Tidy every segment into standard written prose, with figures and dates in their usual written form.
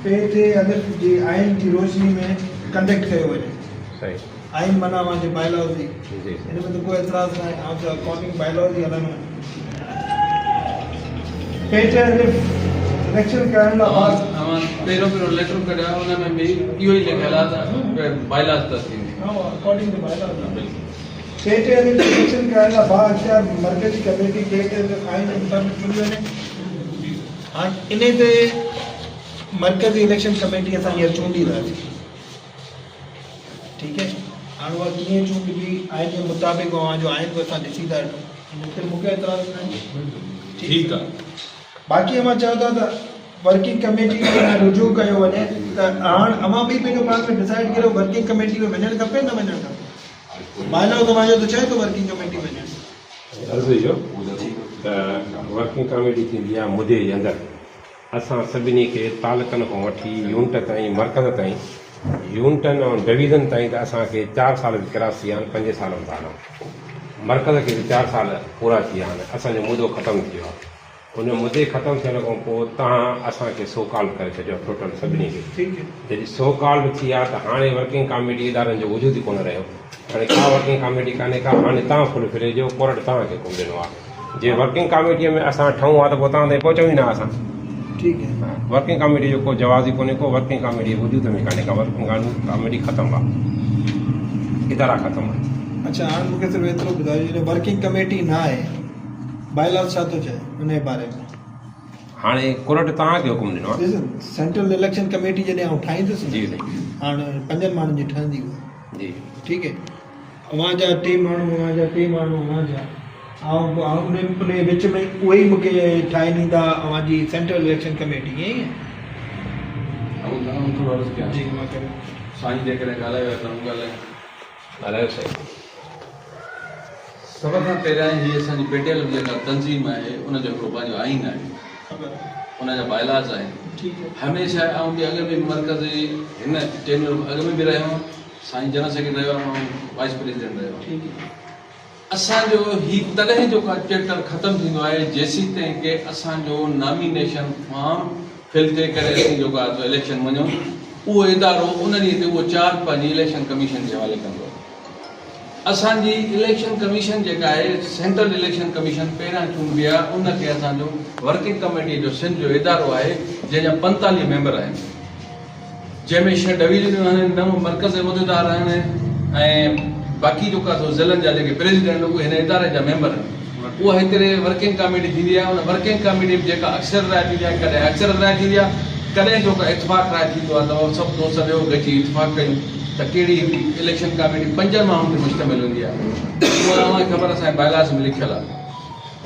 पेट अलिफ जी आइन की रोशनी में कंडक्ट कयो वञे। सही आइन माना वहाँ बायोलॉजी जी इनमें तो कोई एतराज़ ना है। आप अकॉर्डिंग बायोलॉजी अलग पेट अलिफ सिलेक्शन करण लाइ पहिरियों लेटर कढिया हुन में बि इहो ई लिखियलु आहे त बाइलाज त थींदी अकॉर्डिंग टू बायोलॉजी पेट अलिफ सिलेक्शन करण लाइ बाअख्तियार मरकज़ी कमेटी पेट अलिफ आइन जे मुताबिक़ चुनी वञे। हाणे इन ते मरकज़ी इलेक्शन कमेटी असां हींअर चूंडींदासीं। ठीकु है हाणे उहा कीअं चूंडबी आइन जे मुताबिक़ जो आइन बि असां ॾिसी था वठूं हिन ते मूंखे एतिराज़ न आहे। ठीकु आहे बाक़ी मां चवां थो त वर्किंग कमेटी में रुजू कयो वञे त हाणे अवां बि पंहिंजो पाण में डिसाइड कयो वर्किंग कमेटी में वञणु खपे न वञणु खपे। बाइलाओ तव्हांजो त चए थो वर्किंग कमेटी वञणु अर्ज़ु इहो त वर्किंग कमेटी थींदी आहे मुदे जे अंदरि असां सभिनी खे तालुकनि खां वठी यूनिट ताईं मरकज़ ताईं यूनिटनि ऐं डिवीज़न ताईं त असांखे 4 साल जी क्रास थी विया आहिनि 5 सालनि था हलूं। मरकज़ खे बि 4 साल पूरा थी विया आहिनि असांजो मुदो ख़तमु थी वियो आहे। उन मुदे ख़तमु थियण खां पोइ तव्हां असांखे सो कॉल करे छॾियो टोटल सभिनी खे। ठीकु है जॾहिं सो कॉल बि थी आहे त हाणे वर्किंग कमेटी इदारनि जो वजूद ई कोन रहियो। हाणे का वर्किंग कमेटी कान्हे का हाणे तव्हां फुल फिरे जो कोर्ट तव्हांखे कोन ॾिनो आहे। जे वर्किंग कमेटीअ में असां ठहूं आहे त पोइ तव्हां ताईं पहुचूं ई न असां। ठीक है वर्किंग कमेटी जो को जवाब ही कोन्हे को वर्किंग कमेटी वजूद में कान्हे का वर्किंग कमेटी ख़त्म आहे इदारा ख़त्म आहे। अच्छा हाणे मूंखे सिर्फ़ु एतिरो ॿुधायो जॾहिं वर्किंग कमेटी न आहे बाइलाज छा थो चए उन जे बारे में। हाणे कोर्ट तव्हांखे हुकुम ॾिनो आहे। सेंट्रल इलेक्शन कमेटी जॾहिं आउं ठाहींदुसि जी हाणे 5 माण्हुनि जी ठहंदी उहा जी ठीकु है अवां जा 3 माण्हू अवां जा 3 माण्हू अवां जा उन विच में उहे ई मूंखे ठाहे ॾींदा अवां जी सेंट्रल इलेक्शन कमेटी ईअं ई आहे। जी मां करियो साईं जे करे ॻाल्हायो आहे त ॻाल्हायो सही। सभ खां पहिरियां हीअ असांजी पेटियल जेका तंज़ीम आहे उनजो हिकिड़ो पंहिंजो आइन आहे उनजा बाइलाज आहिनि। ठीकु है हमेशह आउं बि अॻु में मरकज़ी हिन टेन्यूर अॻु में बि रहियो साईं जनरल सेक्रेटरी रहियो ऐं वाइस प्रेसिडेंट रहियो। ठीकु है असांजो ही तॾहिं जो का चैप्टर ख़तमु थींदो आहे जेसीं ताईं के असांजो नॉमिनेशन फॉर्म फिल थिए करे असीं जेको आहे इलेक्शन वञूं उहो इदारो उन ॾींहं ते उहो चार्ज पंहिंजी इलेक्शन कमीशन जे हवाले कंदो। असांजी इलेक्शन कमीशन जेका आहे सेंट्रल इलेक्शन कमीशन पहिरियां चूंडबी आहे उनखे असांजो वर्किंग कमेटी जो सिंध जो इदारो आहे जंहिंजा 45 मेंबर आहिनि जंहिंमें 6 डिवीजनूं आहिनि 9 मरकज़ उहिदेदार आहिनि ऐं बाक़ी जेका ज़िलनि जा जेके प्रेसिडेंट उहे हिन इदारे जा मेंबर आहिनि। उहा हिकिड़े वर्किंग कमेटी थींदी आहे उन वर्किंग कमेटी जेका अक्सर राय थींदी आहे कॾहिं अक्सर राय थींदी आहे कॾहिं जेका इतफ़ाक़ राय थींदो आहे त सभु दोस्त वेहो गॾिजी इतफ़ाक़ कयूं त कहिड़ी इलेक्शन कमेटी 5 माण्हुनि ते मुश्तमिल हूंदी आहे। उहा तव्हांखे ख़बर असांजे बाइलाज में लिखियलु आहे।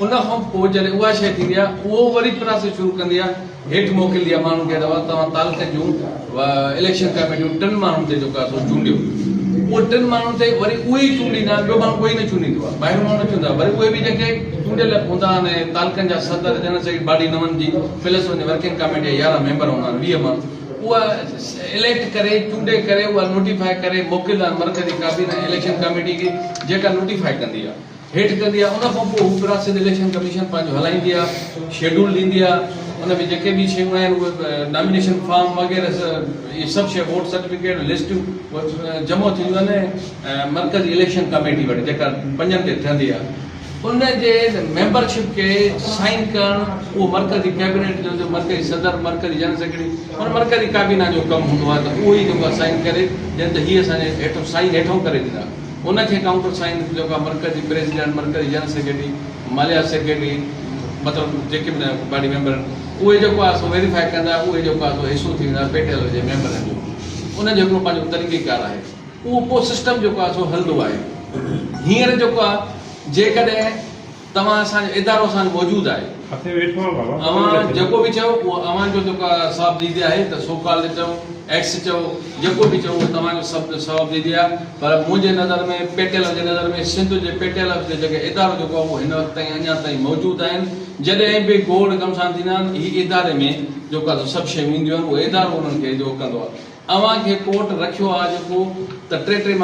उन खां पोइ जॾहिं उहा शइ थींदी आहे उहो वरी प्रोसेस शुरू कंदी आहे हेठि मोकिलींदी आहे माण्हुनि खे तव्हां तालुकनि जूं इलेक्शन कमेटियूं 3 माण्हुनि ते जेका चूंडियो उहे 3 माण्हुनि ते वरी उहे ई चूंडींदा ॿियो माण्हू कोई न चूंडींदो आहे ॿाहिरि माण्हू न चूंडा वरी उहे बि जेके चूंडियल हूंदा आहिनि तालुकनि जा सदर जनरल सेक्रेटरी बॉडी नवनि जी प्लस वर्किंग कमेटी 11 मेंबर हूंदा आहिनि 20 माण्हू उहा इलेक्ट करे चूंडे करे उहा नोटिफाई करे मोकिलींदा आहिनि मरकज़ी काबीना इलेक्शन कमेटी खे जेका नोटिफाई कंदी आहे हेठि कंदी आहे। उन खां पोइ हू प्रोसेस इलेक्शन कमीशन पंहिंजो हलाईंदी आहे शेड्यूल ॾींदी आहे उन में जेके बि शयूं आहिनि उहे नॉमिनेशन फॉर्म वग़ैरह इहे सभु शइ वोट सर्टिफिकेट लिस्टूं जमो थींदियूं आहिनि मरकज़ी इलेक्शन कमेटी वटि जेका 5 ते ठहंदी आहे। उन जे मेंबरशिप के साइन करणु उहो मरकज़ी कैबिनेट जो मरकज़ी सदर मरकज़ी जनरल सेक्रेटरी उन मरकज़ी काबीना जो कमु हूंदो आहे त उहो ई जेको आहे साइन करे ॼण त हीअ असांजे हेठो साइन हेठो करे ॾींदा उनखे काउंटर साइन जेको आहे मरकज़ी प्रेसिडेंट मरकज़ी जनरल सेक्रेटरी मालिया सेक्रेटरी मतिलबु जेके बि बॉडी मेंबर उहे जेको आहे सो वेरीफाई कंदा उहे जेको आहे सो हिसो थी वेंदा पेटियल जे मेंबरनि जो उनजो हिकिड़ो पंहिंजो तरीक़ेकार आहे उहो पोइ सिस्टम जेको आहे सो हलंदो आहे। हींअर जेको आहे जेकॾहिं तव्हां असांजो इदारो असांजो मौजूदु आहे अवां जेको बि चओ उहो अवां जो जेको आहे सवाब दीदी आहे त सो कॉल चओ एक्स चओ जेको बि चओ उहो तव्हांजो सभु सवाब दीदी आहे पर मुंहिंजे नज़र में पेटियल जे नज़र में सिंध जे पेटियल जे जेके इदारो जेको आहे उहो हिन वक़्त ताईं अञा ताईं मौजूदु आहिनि। जॾहिं बि गोड़ गमसान थींदा आहिनि हीअ इदारे में जेको आहे सभु शयूं ईंदियूं आहिनि उहो इदारो उन्हनि खे जो कंदो आहे। अव्हां खे कोर्ट रखियो आहे जेको त 3